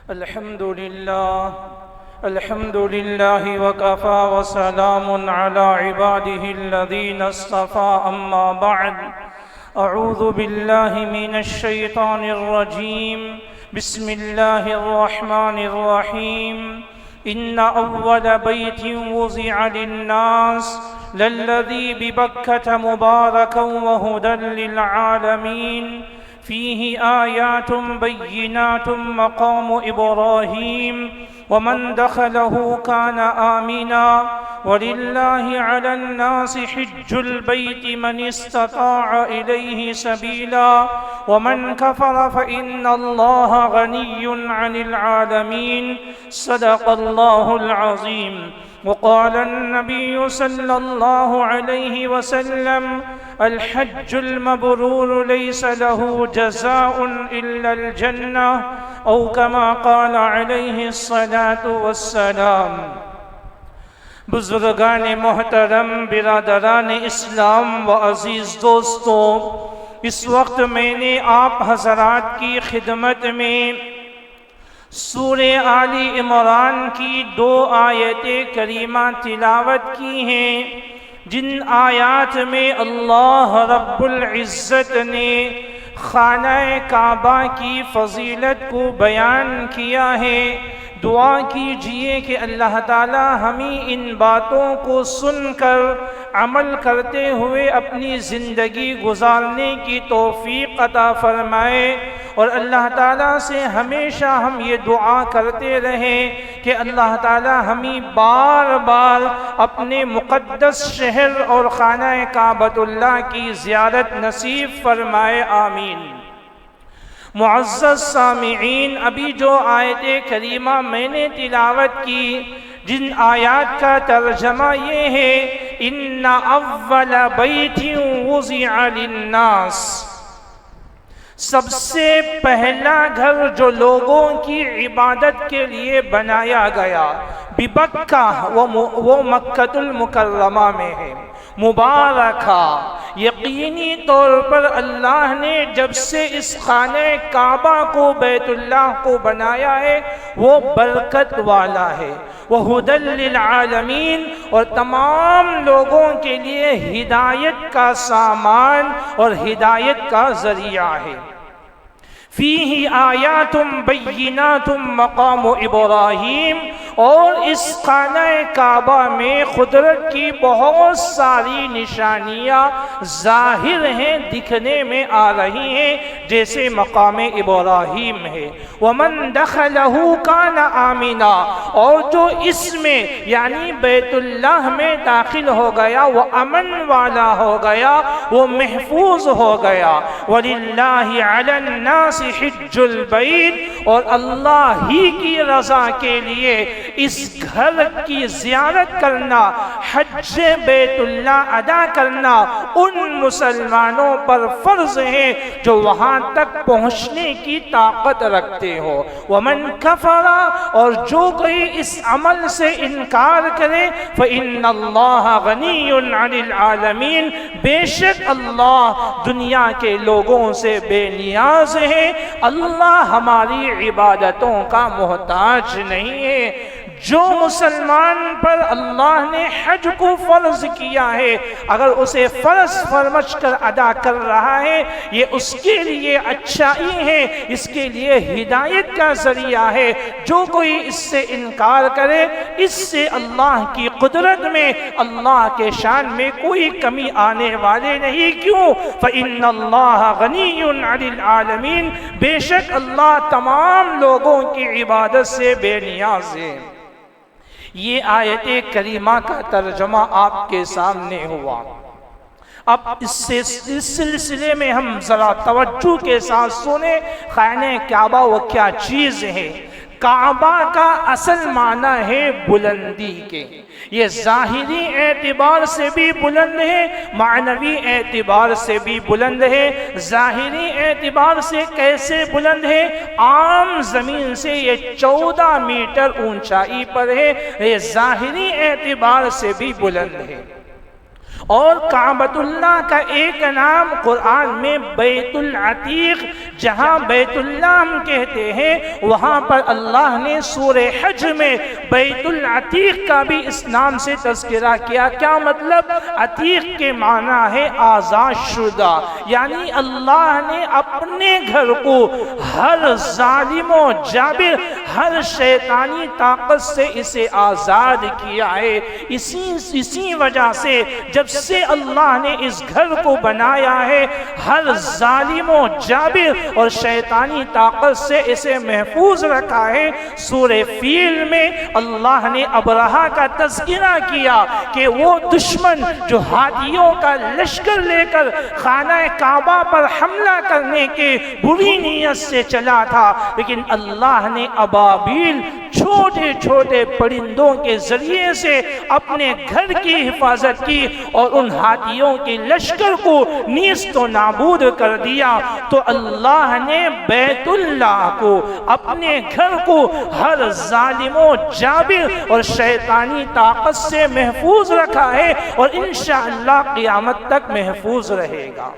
الحمد لله وكفى وسلام على عباده الذين اصطفى أما بعد أعوذ بالله من الشيطان الرجيم بسم الله الرحمن الرحيم إن أول بيت وضع للناس للذي ببكة مباركا وهدى للعالمين فيه آيات بينات مقام إبراهيم ومن دخله كان آمنا ولله على الناس حج البيت من استطاع إليه سبيلا ومن كفر فإن الله غني عن العالمين صدق الله العظيم. وقال النبي صلى الله عليه وسلم الحج المبرور ليس له جزاء إلا الجنة أو كما قال عليه الصلاة والسلام. بزرگان محترم، برادران اسلام و عزیز دوستوں، اس وقت میں نے آپ حضرات کی خدمت میں سورہ آل عمران کی 2 آیتیں کریمہ تلاوت کی ہیں، جن آیات میں اللہ رب العزت نے خانہ کعبہ کی فضیلت کو بیان کیا ہے. دعا کیجئے کہ اللہ تعالی ہمیں ان باتوں کو سن کر عمل کرتے ہوئے اپنی زندگی گزارنے کی توفیق عطا فرمائے، اور اللہ تعالیٰ سے ہمیشہ ہم یہ دعا کرتے رہیں کہ اللہ تعالیٰ ہمیں بار بار اپنے مقدس شہر اور خانہ کعبۃ اللہ کی زیارت نصیب فرمائے، آمین. معزز سامعین، ابھی جو آیت کریمہ میں نے تلاوت کی، جن آیات کا ترجمہ یہ ہے ان اول بیت وضع للناس، سب سے پہلا گھر جو لوگوں کی عبادت کے لیے بنایا گیا، ببکہ، وہ مکہ المکرمہ میں ہے، مبارکہ، یقینی طور پر اللہ نے جب سے اس خانہ کعبہ کو، بیت اللہ کو بنایا ہے، وہ برکت والا ہے، وہدی للعالمین، اور تمام لوگوں کے لیے ہدایت کا سامان اور ہدایت کا ذریعہ ہے. فیہ آیات بینات مقام ابراہیم، اور اس خانہ کعبہ میں قدرت کی بہت ساری نشانیاں ظاہر ہیں، دکھنے میں آ رہی ہیں، جیسے مقام ابراہیم ہے. ومن دخلہ کان آمنا، اور جو اس میں یعنی بیت اللہ میں داخل ہو گیا وہ امن والا ہو گیا، وہ محفوظ ہو گیا. وللہ علی الناس حج البیت، اور اللہ ہی کی رضا کے لیے اس گھر کی زیارت کرنا، حج بیت اللہ ادا کرنا ان مسلمانوں پر فرض ہے جو وہاں تک پہنچنے کی طاقت رکھتے ہو. ومن کفر، اور جو کوئی اس عمل سے انکار کرے، فإن اللہ غنی عن العالمین، بے شک اللہ دنیا کے لوگوں سے بے نیاز ہے، اللہ ہماری عبادتوں کا محتاج نہیں ہے. جو مسلمان پر اللہ نے حج کو فرض کیا ہے، اگر اسے فرض فرمچ کر ادا کر رہا ہے، یہ اس کے لیے اچھائی ہے، اس کے لیے ہدایت کا ذریعہ ہے. جو کوئی اس سے انکار کرے، اس سے اللہ کی قدرت میں، اللہ کے شان میں کوئی کمی آنے والے نہیں. کیوں؟ فإن اللہ غنی عن العالمین، بے شک اللہ تمام لوگوں کی عبادت سے بے نیاز ہے. یہ آیت کریمہ کا ترجمہ آپ کے سامنے ہوا. اب اس سلسلے میں ہم ذرا توجہ کے ساتھ سنیں، خانہ کعبہ وہ کیا چیز ہے. کعبہ کا اصل معنی ہے بلندی کے. یہ ظاہری اعتبار سے بھی بلند ہے، معنوی اعتبار سے بھی بلند ہے. ظاہری اعتبار سے کیسے بلند ہے؟ عام زمین سے یہ 14 میٹر اونچائی پر ہے، یہ ظاہری اعتبار سے بھی بلند ہے. اور کعبۃ اللہ کا ایک نام قرآن میں بیت العتیق، جہاں بیت اللہ ہم کہتے ہیں وہاں پر اللہ نے سورہ حج میں بیت العتیق کا بھی اس نام سے تذکرہ کیا۔ کیا مطلب؟ عتیق کے معنی ہے آزاد شدہ، یعنی اللہ نے اپنے گھر کو ہر ظالم و جابر، ہر شیطانی طاقت سے اسے آزاد کیا ہے۔ اسی وجہ سے جب سے اللہ نے اس گھر کو بنایا ہے، ہر ظالم و جابر اور شیطانی طاقت سے اسے محفوظ رکھا ہے۔ سورہ فیل میں اللہ نے ابرہہ کا تذکرہ کیا کہ وہ دشمن جو ہاتھیوں کا لشکر لے کر خانہ کعبہ پر حملہ کرنے کے بری نیت سے چلا تھا، لیکن اللہ نے ابابیل چھوٹے چھوٹے پرندوں کے ذریعے سے اپنے گھر کی حفاظت کی اور ان ہاتھیوں کے لشکر کو نیست و نابود کر دیا۔ تو اللہ نے بیت اللہ کو، اپنے گھر کو ہر ظالم و جابر اور شیطانی طاقت سے محفوظ رکھا ہے اور انشاءاللہ قیامت تک محفوظ رہے گا۔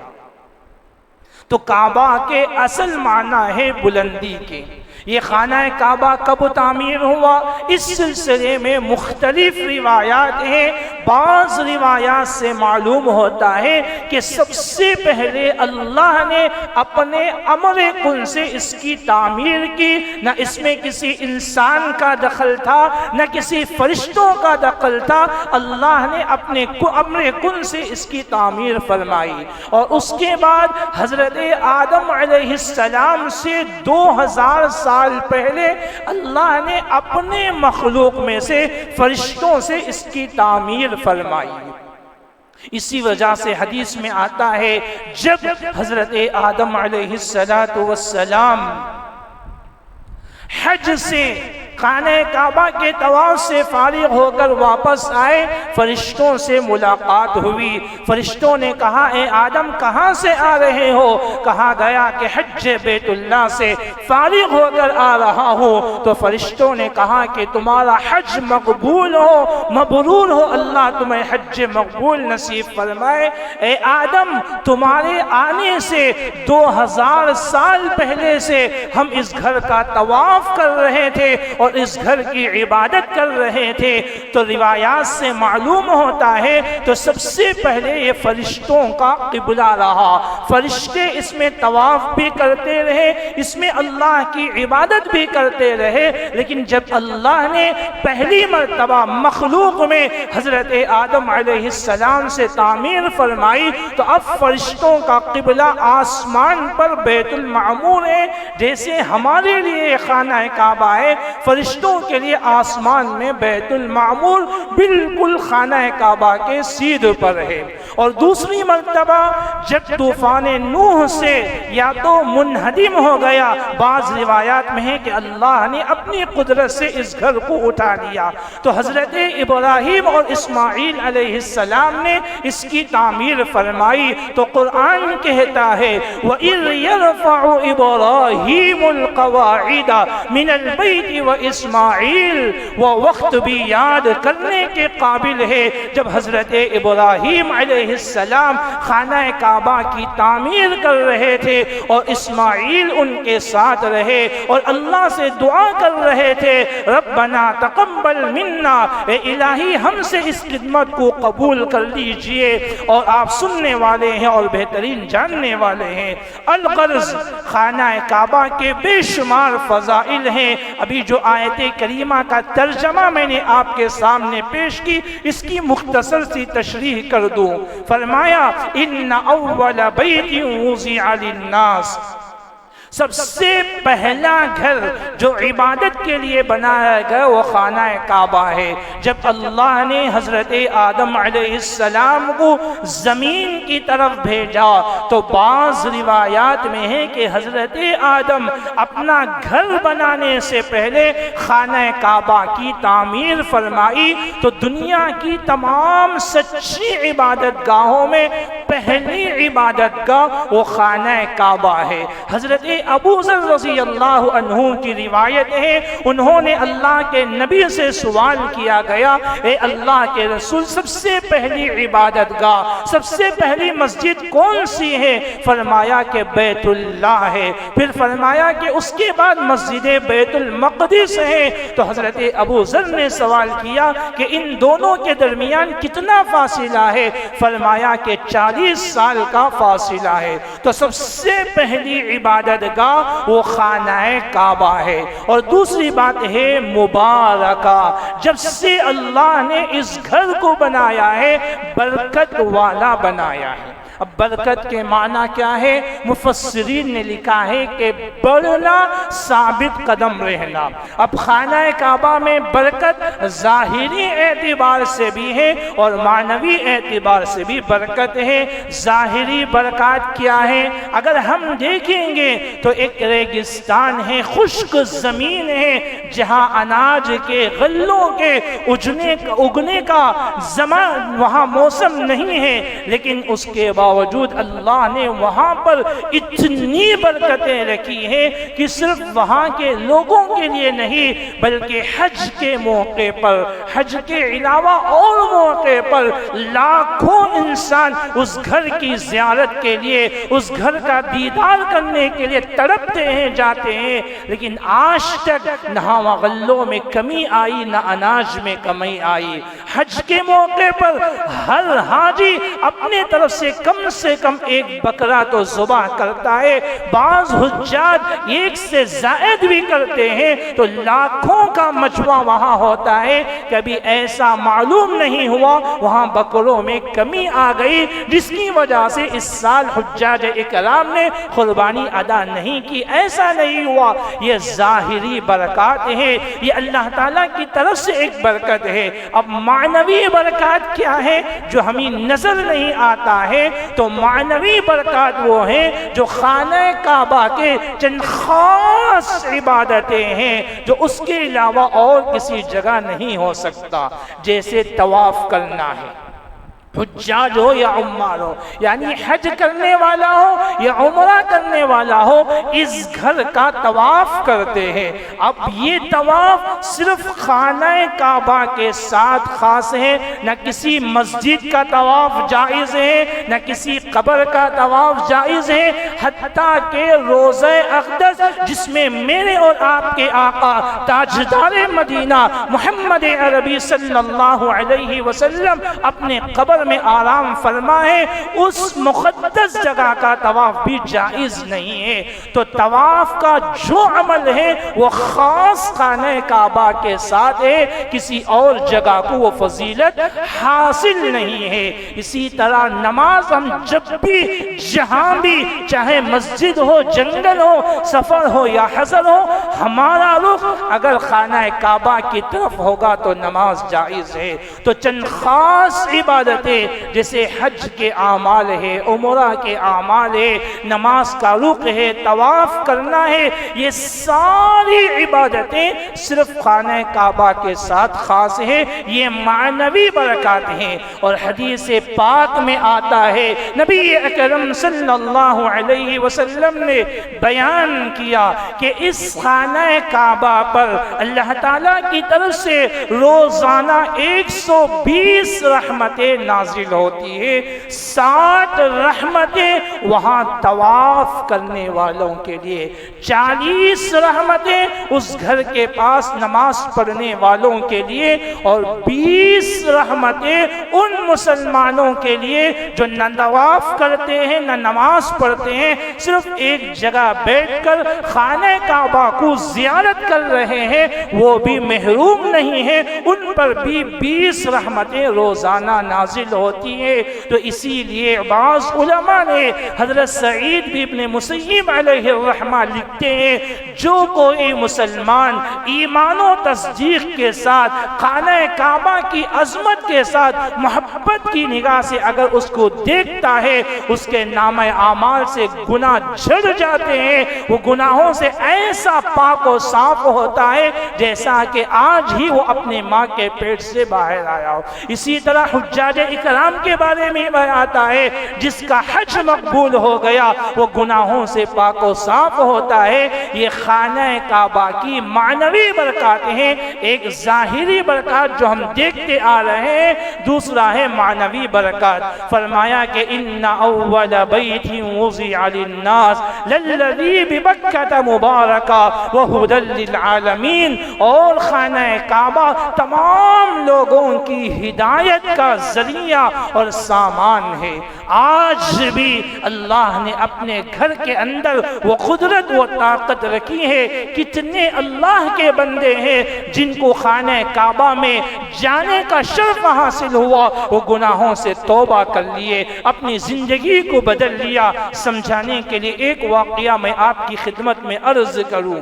تو کعبہ کے اصل معنی ہے بلندی کے۔ یہ خانہ کعبہ کب تعمیر ہوا؟ اس سلسلے میں مختلف روایات ہیں۔ بعض روایات سے معلوم ہوتا ہے کہ سب سے پہلے اللہ نے اپنے امر کن سے اس کی تعمیر کی، نہ اس میں کسی انسان کا دخل تھا نہ کسی فرشتوں کا دخل تھا۔ اللہ نے اپنے امر کن سے اس کی تعمیر فرمائی، اور اس کے بعد حضرت آدم علیہ السلام سے 2000 سال پہلے اللہ نے اپنے مخلوق میں سے فرشتوں سے اس کی تعمیر فرمائی۔ اسی وجہ سے حدیث میں آتا ہے جب حضرت آدم علیہ السلام حج سے خانہ کعبہ کے طواف سے فارغ ہو کر واپس آئے، فرشتوں سے ملاقات ہوئی۔ فرشتوں نے کہا اے آدم کہاں سے آ رہے ہو؟ کہا گیا کہ حج بیت اللہ سے فارغ ہو کر آ رہا ہوں۔ تو فرشتوں نے کہا کہ تمہارا حج مقبول ہو، مبرور ہو، اللہ تمہیں حج مقبول نصیب فرمائے۔ اے آدم تمہارے آنے سے 2000 سال پہلے سے ہم اس گھر کا طواف کر رہے تھے اور اس گھر کی عبادت کر رہے تھے۔ تو روایات سے معلوم ہوتا ہے تو سب سے پہلے یہ فرشتوں کا قبلہ رہا۔ فرشتے اس میں طواف بھی کرتے رہے، اس میں اللہ کی عبادت بھی کرتے رہے، لیکن جب اللہ نے پہلی مرتبہ مخلوق میں حضرت آدم علیہ السلام سے تعمیر فرمائی تو اب فرشتوں کا قبلہ آسمان پر بیت المعمور ہے۔ جیسے ہمارے لیے خانہ کعبہ ہے، فرشتوں کے لیے آسمان میں بیت المعمور بالکل خانہ کعبہ کے سیدھ پر ہے۔ اور دوسری مرتبہ جب طوفان نوح سے یا تو منہدم ہو گیا، بعض روایات میں ہے کہ اللہ نے اپنی قدرت سے اس گھر کو اٹھا لیا، تو حضرت ابراہیم اور اسماعیل علیہ السلام نے اس کی تعمیر فرمائی۔ تو قرآن کہتا ہے وَإِذْ يَرْفَعُ إِبْرَاهِيمُ الْقَوَاعِدَ مِنَ الْبَيْتِ وَإِسْمَاعِيل، وہ وقت بھی یاد کرنے کے قابل ہے جب حضرت ابراہیم علیہ السلام خانہ کعبہ کی تعمیر کر رہے تھے اور اسماعیل ان کے ساتھ رہے اور اللہ سے دعا کر رہے تھے ربنا تقبل منا، اے الہی ہم سے اس خدمت کو قبول کر لیجئے، اور آپ سننے والے ہیں اور بہترین جاننے والے ہیں۔ الغرض خانہ کعبہ کے بے شمار فضائل ہیں۔ ابھی جو آیت کریمہ کا ترجمہ میں نے آپ کے سامنے پیش کی، اس کی مختصر سی تشریح کر دوں۔ فرمایا ان اول بیت وضع للناس، سب سے پہلا گھر جو عبادت کے لیے بنایا گیا وہ خانہ کعبہ ہے۔ جب اللہ نے حضرت آدم علیہ السلام کو زمین کی طرف بھیجا تو بعض روایات میں ہے کہ حضرت آدم اپنا گھر بنانے سے پہلے خانہ کعبہ کی تعمیر فرمائی، تو دنیا کی تمام سچی عبادت گاہوں میں پہلی عبادت گاہ وہ خانہ کعبہ ہے۔ حضرت ابو ذر رضی اللہ عنہ کی روایت ہے، انہوں نے اللہ کے نبی سے سوال کیا گیا، اے اللہ کے رسول سب سے پہلی عبادت گاہ، سب سے پہلی مسجد کون سی ہے؟ فرمایا کہ بیت اللہ ہے۔ پھر فرمایا کہ اس کے بعد مسجد بیت المقدس ہے۔ تو حضرت ابو ذر نے سوال کیا کہ ان دونوں کے درمیان کتنا فاصلہ ہے؟ فرمایا کہ 40 سال کا فاصلہ ہے۔ تو سب سے پہلی عبادت گاہ وہ خانہ کعبہ ہے۔ اور دوسری بات ہے مبارکہ، جب سے اللہ نے اس گھر کو بنایا ہے برکت والا بنایا ہے۔ اب برکت کے معنی کیا ہے؟ مفسرین نے لکھا ہے کہ بڑھنا، ثابت قدم رہنا۔ اب خانہ کعبہ میں برکت ظاہری اعتبار سے بھی ہے اور معنوی اعتبار سے بھی برکت ہے۔ ظاہری برکات کیا ہے؟ اگر ہم دیکھیں گے تو ایک ریگستان ہے، خشک زمین ہے، جہاں اناج کے غلوں کے اگنے کا زمان وہاں موسم نہیں ہے، لیکن اس کے باوجود اللہ نے وہاں پر اتنی برکتیں رکھی ہیں کہ صرف وہاں کے لوگوں کے لیے نہیں بلکہ حج کے موقع پر، حج کے علاوہ اور موقع پر لاکھوں انسان اس گھر کی زیارت کے لیے، اس گھر کا دیدار کرنے کے لیے تڑپتے ہیں، جاتے ہیں، لیکن آج تک نہ غلوں میں کمی آئی نہ اناج میں کمی آئی۔ حج کے موقع پر ہر حاجی اپنے طرف سے کم ایک بکرا تو ذبح کرتا ہے، بعض حجاج ایک سے زائد بھی کرتے ہیں، تو لاکھوں کا مجمع وہاں ہوتا ہے۔ کبھی ایسا معلوم نہیں ہوا وہاں بکروں میں کمی آ گئی جس کی وجہ سے اس سال حجاج اکرام نے قربانی ادا نہیں کی، ایسا نہیں ہوا۔ یہ ظاہری برکات ہے، یہ اللہ تعالیٰ کی طرف سے ایک برکت ہے۔ اب معنوی برکات کیا ہے جو ہمیں نظر نہیں آتا ہے؟ تو معنوی برکات وہ ہیں جو خانہ کعبہ کے چند خاص عبادتیں ہیں جو اس کے علاوہ اور کسی جگہ نہیں ہو سکتا، جیسے طواف کرنا ہے۔ حجاج ہو یا عمار ہو، یعنی حج کرنے والا ہو یا عمرہ کرنے والا ہو، اس گھر کا طواف کرتے ہیں۔ اب یہ طواف صرف خانہ کعبہ کے ساتھ خاص ہے، نہ کسی مسجد کا طواف جائز ہے، نہ کسی قبر کا طواف جائز ہے، حتیٰ کہ روضہ اقدس جس میں میرے اور آپ کے آقا تاجدار مدینہ محمد عربی صلی اللہ علیہ وسلم اپنے قبر میں آرام فرمائے، اس مقدس جگہ کا طواف بھی جائز نہیں ہے۔ تو طواف کا جو عمل ہے وہ خاص خانہ کعبہ کے ساتھ ہے، کسی اور جگہ کو وہ فضیلت حاصل نہیں ہے۔ اسی طرح نماز ہم جب بھی جہاں بھی، چاہے مسجد ہو، جنگل ہو، سفر ہو یا حضر ہو، ہمارا رخ اگر خانہ کعبہ کی طرف ہوگا تو نماز جائز ہے۔ تو چند خاص عبادتیں جیسے حج کے اعمال ہے، عمرہ کے اعمال ہے، نماز کا رخ ہے، طواف کرنا ہے، یہ ساری عبادتیں صرف خانہ کعبہ کے ساتھ خاص ہے، یہ معنوی برکات ہیں۔ اور حدیث پاک میں آتا ہے، نبی اکرم صلی اللہ علیہ وسلم نے بیان کیا کہ اس خانہ کعبہ پر اللہ تعالیٰ کی طرف سے روزانہ 120 رحمتیں نازل ہوتی ہے، 60 رحمتیں وہاں طواف کرنے والوں کے لیے، 40 رحمتیں اس گھر کے پاس نماز پڑھنے والوں کے لیے، اور 20 رحمتیں ان مسلمانوں کے لیے جو نہ طواف کرتے ہیں نہ نماز پڑھتے ہیں، صرف ایک جگہ بیٹھ کر خانہ کعبہ کو زیارت کر رہے ہیں، وہ بھی محروم نہیں ہیں، ان پر بھی 20 رحمتیں روزانہ نازل ہوتی ہیں۔ تو اسی لیے بعض علماء نے، حضرت سعید بن مسیب علیہ الرحمہ لکھتے ہیں، جو کوئی مسلمان ایمان و تصدیق کے ساتھ خانہ کعبہ کی عظمت کے ساتھ محبت کی نگاہ سے اگر اس کو دیکھتا ہے، اس کے نامہ اعمال سے گناہ جھڑ جاتے ہیں، وہ گناہوں سے ایسا پاک و صاف ہوتا ہے جیسا کہ آج ہی وہ اپنے ماں کے پیٹ سے باہر آیا ہو۔ اسی طرح حجاج اکرام کے بارے میں آتا ہے، جس کا حج مقبول ہو گیا وہ گناہوں سے پاک و صاف ہوتا ہے۔ یہ خانہ کعبہ کی معنوی برکات ہیں، ایک ظاہری برکات جو ہم دیکھتے آ رہے ہیں، دوسرا ہے معنوی برکات۔ فرمایا کہ ان اول بیت وضع للناس للذی ببکۃ مبارکہ وہدی للعالمین، اور خانہ کعبہ تمام لوگوں کی ہدایت کا ذریعہ اور سامان ہے۔ آج بھی اللہ نے اپنے گھر کے اندر وہ قدرت و طاقت رکھی ہے۔ کتنے اللہ کے بندے ہیں جن کو خانہ کعبہ میں جانے کا شرف حاصل ہوا، وہ گناہوں سے توبہ کر لیے، اپنی زندگی کو بدل لیا۔ سمجھانے کے لیے ایک واقعہ میں آپ کی خدمت میں عرض کروں۔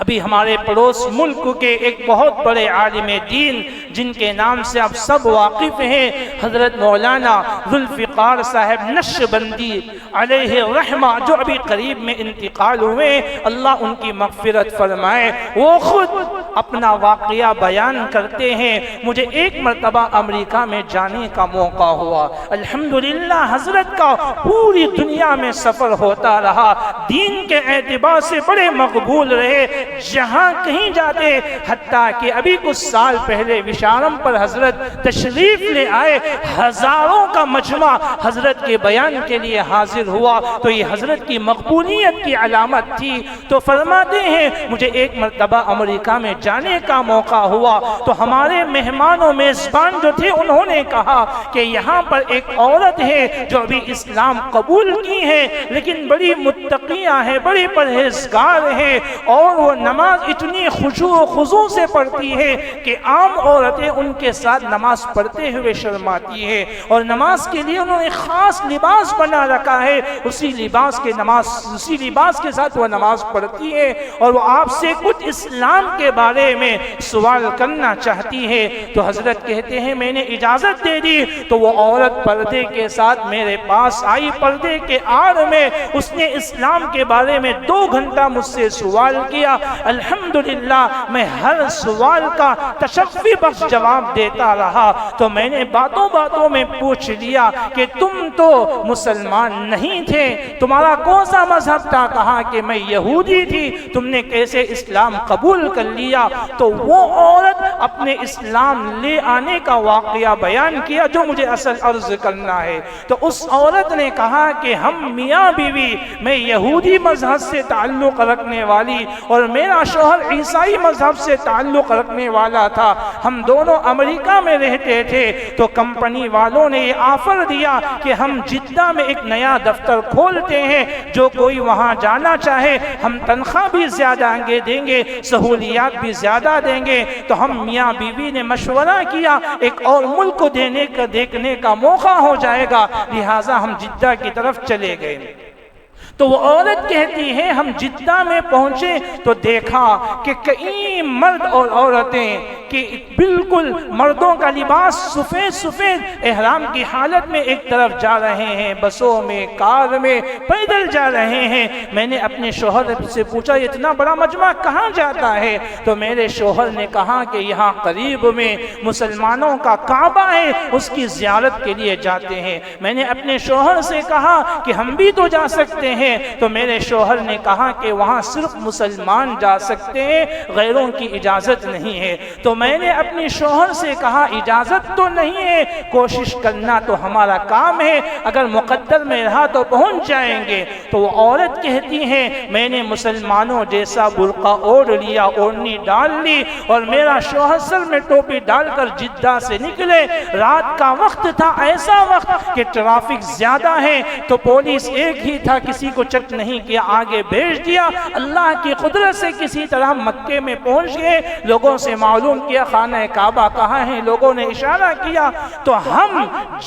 ابھی ہمارے پڑوس ملک کے ایک بہت بڑے عالم دین جن کے نام سے آپ سب واقف ہیں، حضرت مولانا ذوالفقار صاحب نقشبندی علیہ رحمہ، جو ابھی قریب میں انتقال ہوئے، اللہ ان کی مغفرت فرمائے۔ وہ خود اپنا واقعہ بیان کرتے ہیں، مجھے ایک مرتبہ امریکہ میں جانے کا موقع ہوا۔ الحمدللہ حضرت کا پوری دنیا میں سفر ہوتا رہا، دین کے اعتبار سے بڑے مقبول رہے، جہاں کہیں جاتے، حتیٰ کہ ابھی کچھ سال پہلے وشارم پر حضرت تشریف لے آئے، ہزاروں کا مجمع حضرت کے بیان کے لیے حاضر ہوا، تو یہ حضرت کی مقبولیت کی علامت تھی۔ تو فرماتے ہیں مجھے ایک مرتبہ امریکہ میں جانے کا موقع ہوا، تو ہمارے مہمان و میزبان جو تھے انہوں نے کہا کہ یہاں پر ایک عورت ہے جو ابھی اسلام قبول کی ہے، لیکن بڑی متقیہ ہے، بڑی پرہیزگار ہے، اور وہ نماز اتنی خشوع و خضوع سے پڑھتی ہے کہ عام عورتیں ان کے ساتھ نماز پڑھتے ہوئے شرماتی ہے، اور نماز کے لیے انہوں نے خاص لباس بنا رکھا ہے، اسی لباس کے ساتھ وہ نماز پڑھتی ہے، اور وہ آپ سے کچھ اسلام کے بارے میں سوال کرنا چاہتی ہے۔ تو حضرت کہتے ہیں میں نے اجازت دے دی، تو وہ عورت پردے کے ساتھ میرے پاس آئی، پردے کے آڑ میں اس نے اسلام کے بارے میں 2 گھنٹہ مجھ سے سوال کیا۔ الحمدللہ میں ہر سوال کا تشفی بخش جواب دیتا رہا۔ تو میں نے باتوں باتوں میں پوچھ لیا کہ تم تو مسلمان نہیں تھے، تمہارا کون سا مذہب تھا؟ کہا کہ میں یہودی تھی، تم نے کیسے اسلام قبول کر لیا؟ تو وہ عورت اپنے اسلام لے آنے کا واقعہ بیان کیا جو مجھے اصل عرض کرنا ہے۔ تو اس عورت نے کہا کہ ہم میاں بیوی، میں یہودی مذہب سے تعلق رکھنے والی اور میرا شوہر عیسائی مذہب سے تعلق رکھنے والا تھا، ہم دونوں امریکہ میں رہتے تھے، تو کمپنی والوں نے یہ آفر دیا کہ ہم جدہ میں ایک نیا دفتر کھولتے ہیں، جو کوئی وہاں جانا چاہے ہم تنخواہ بھی زیادہ دیں گے، سہولیات بھی زیادہ دیں گے۔ تو ہم میاں بیوی نے مشورہ کیا ایک اور ملک کو دیکھنے کا موقع ہو جائے گا، لہٰذا ہم جدہ کی طرف چلے گئے۔ تو وہ عورت کہتی ہے ہم جدہ میں پہنچے تو دیکھا کہ کئی مرد اور عورتیں کہ بالکل مردوں کا لباس سفید سفید احرام کی حالت میں ایک طرف جا رہے ہیں، بسوں میں، کار میں، پیدل جا رہے ہیں۔ میں نے اپنے شوہر سے پوچھا اتنا بڑا مجمع کہاں جاتا ہے؟ تو میرے شوہر نے کہا کہ یہاں قریب میں مسلمانوں کا کعبہ ہے، اس کی زیارت کے لیے جاتے ہیں۔ میں نے اپنے شوہر سے کہا کہ ہم بھی تو جا سکتے ہیں، تو میرے شوہر نے کہا کہ وہاں صرف مسلمان جا سکتے ہیں، غیروں کی اجازت نہیں ہے۔ تو میں نے اپنے شوہر سے کہا اجازت تو نہیں ہے، کوشش کرنا تو ہمارا کام ہے، اگر مقدر میں رہا تو پہنچ جائیں گے۔ تو وہ عورت کہتی ہے میں نے مسلمانوں جیسا برقع اوڑھ لیا، اوڑھنی ڈال لی، اور میرا شوہر سر میں ٹوپی ڈال کر جدہ سے نکلے۔ رات کا وقت تھا، ایسا وقت کہ ٹریفک زیادہ ہے، تو پولیس ایک ہی تھا، کسی کو چیک نہیں کیا، آگے بھیج دیا۔ اللہ کی قدرت سے کسی طرح مکے میں پہنچ گئے، لوگوں سے معلوم کیا خانہ کعبہ کہاں ہے، لوگوں نے اشارہ کیا، تو ہم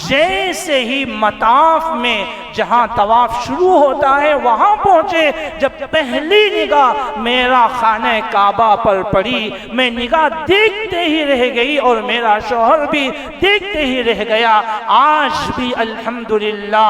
جیسے ہی مطاف میں جہاں طواف شروع ہوتا ہے وہاں پہنچے۔ جب پہلی نگاہ میرا خانہ کعبہ پر پڑی، میں نگاہ دیکھتے ہی رہ گئی اور میرا شوہر بھی دیکھتے ہی رہ گیا۔ آج بھی الحمدللہ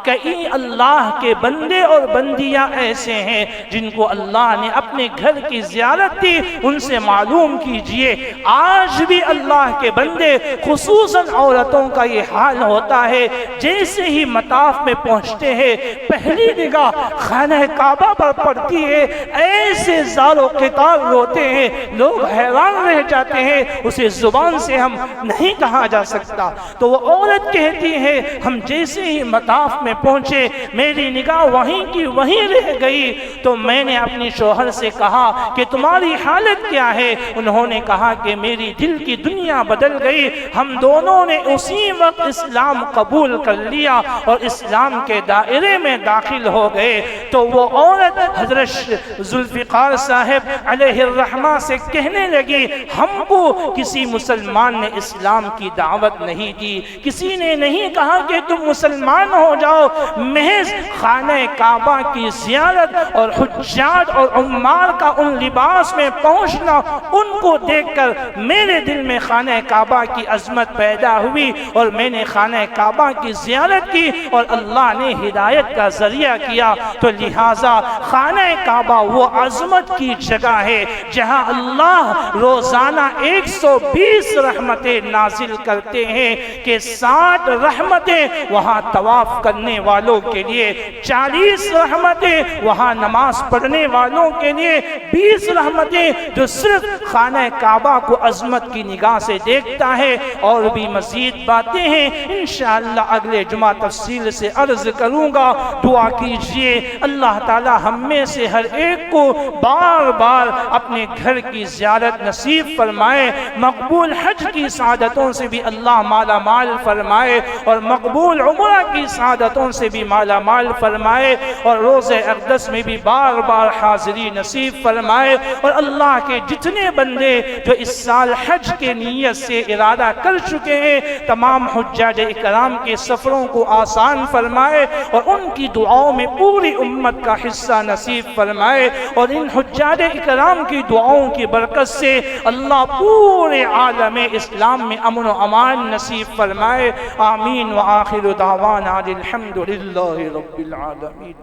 کئی اللہ کے بندے اور بندیاں ایسے ہیں جن کو اللہ نے اپنے گھر کی زیارت دی، ان سے معلوم کیجئے آج بھی اللہ کے بندے خصوصاً عورتوں کا یہ حال ہوتا ہے، جیسے ہی مطاف میں پہنچتے ہیں پہلی نگاہ خانہ کعبہ پر پڑتی ہے، ایسے زار و قطار روتے ہیں، لوگ حیران رہ جاتے ہیں، اسے زبان سے ہم نہیں کہا جا سکتا۔ تو وہ عورت کہتی ہے ہم جیسے ہی مطاف میں پہنچے میری نگاہ وہیں کی وہیں رہ گئی، تو میں نے اپنی شوہر سے کہا کہ تمہاری حالت کیا ہے؟ انہوں نے کہا کہ میری دل کی دنیا بدل گئی۔ ہم دونوں نے اسی وقت اسلام قبول کر لیا اور اسلام کے دائرے میں داخل ہو گئے۔ تو وہ عورت حضرت ذوالفقار صاحب علیہ الرحمہ سے کہنے لگی ہم کو کسی مسلمان نے اسلام کی دعوت نہیں دی، کسی نے نہیں کہا کہ تم مسلمان ہو جاؤ، محض خانہ کعبہ کی زیارت اور حجاج اور عمار کا ان لباس میں پہنچنا، ان کو دیکھ کر میرے دل میں خانہ کعبہ کی عظمت پیدا ہوئی اور میں نے خانہ کعبہ کی زیارت کی اور اللہ نے ہدایت کا ذریعہ کیا۔ تو لہٰذا خانہ کعبہ وہ عظمت کی جگہ ہے جہاں اللہ روزانہ 120 رحمتیں نازل کرتے ہیں کہ 60 رحمتیں وہاں طواف کرنے والوں کے لیے، 40 رحمتیں وہاں نماز پڑھنے والوں کے لیے، 20 رحمتیں جو صرف خانہ کعبہ کو عظمت کی نگاہ سے دیکھتا ہے۔ اور بھی مزید باتیں ہیں انشاءاللہ اگلے جمعہ تفصیل سے عرض کروں گا۔ دعا کیجئے اللہ تعالی ہم میں سے ہر ایک کو بار بار اپنے گھر کی زیارت نصیب فرمائے، مقبول حج کی سعادتوں سے بھی اللہ مالا مال فرمائے اور مقبول عمرہ کی سعادتوں سے بھی مالا مال فرمائے اور روزہ اقدس میں بھی بار بار حاضری نصیب فرمائے۔ اور اللہ کے جتنے بندے جو اس سال حج کے نیت سے ارادہ کر چکے ہیں تمام حجاج اکرام کے سفروں کو آسان فرمائے اور ان کی دعاؤں میں پوری امت کا حصہ نصیب فرمائے، اور ان حجاج اکرام کی دعاؤں کی برکت سے اللہ پورے عالم اسلام میں امن و امان نصیب فرمائے۔ آمین وآخر دعوانا الحمدللہ رب العالمین۔